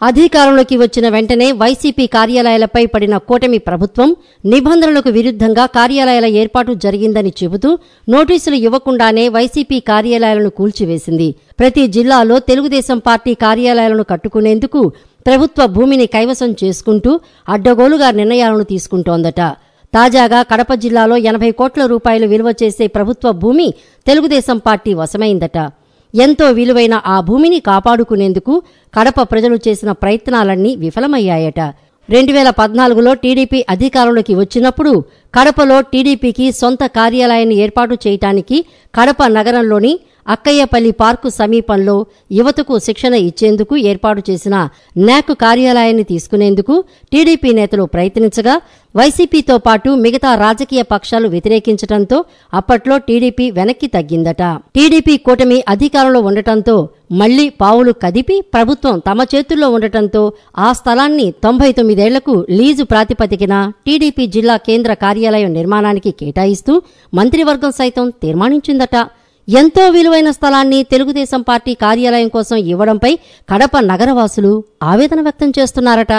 అధికారంలోకి వచ్చిన వెంటనే వైసీపీ కార్యాలయాలపై పడిన కూటమి ప్రభుత్వం నిబంధనలకు విరుద్ధంగా కార్యాలయాల ఏర్పాటు జరిగిందని చెబుతూ నోటీసులు ఇవ్వకుండానే వైసీపీ కార్యాలయాలను కూల్చివేసింది. ప్రతి జిల్లాలో తెలుగుదేశం పార్టీ కార్యాలయాలను కట్టుకునేందుకు ప్రభుత్వ భూమిని కైవసం చేసుకుంటూ అడ్డగోలుగా నిర్ణయాలను తీసుకుంటోందట. తాజాగా కడప జిల్లాలో 80 కోట్ల రూపాయలు విలువ చేసే ప్రభుత్వ భూమి తెలుగుదేశం పార్టీ వశమైందట. ఎంతో విలువైన ఆ భూమిని కాపాడుకునేందుకు కడప ప్రజలు చేసిన ప్రయత్నాలన్నీ విఫలమయ్యాయట. 2014లో టీడీపీ అధికారంలోకి వచ్చినప్పుడు కడపలో టీడీపీకి సొంత కార్యాలయాన్ని ఏర్పాటు చేయటానికి కడప నగరంలోని అక్కయ్యపల్లి పార్కు సమీపంలో యువతకు శిక్షణ ఇచ్చేందుకు ఏర్పాటు చేసిన న్యాక్ కార్యాలయాన్ని తీసుకునేందుకు టీడీపీ నేతలు ప్రయత్నించగా వైసీపీతో పాటు మిగతా రాజకీయ పక్షాలు వ్యతిరేకించడంతో అప్పట్లో టీడీపీ వెనక్కి తగ్గిందట. టీడీపీ కూటమి అధికారంలో ఉండటంతో మళ్లీ పావులు కదిపి ప్రభుత్వం తమ చేతుల్లో ఉండటంతో ఆ స్థలాన్ని 99 ఏళ్లకు లీజు ప్రాతిపదికన టీడీపీ జిల్లా కేంద్ర కార్యాలయం నిర్మాణానికి కేటాయిస్తూ మంత్రివర్గం సైతం తీర్మానించిందట. ఎంతో విలువైన స్థలాన్ని తెలుగుదేశం పార్టీ కార్యాలయం కోసం ఇవ్వడంపై కడప నగరవాసులు ఆవేదన వ్యక్తం చేస్తున్నారట.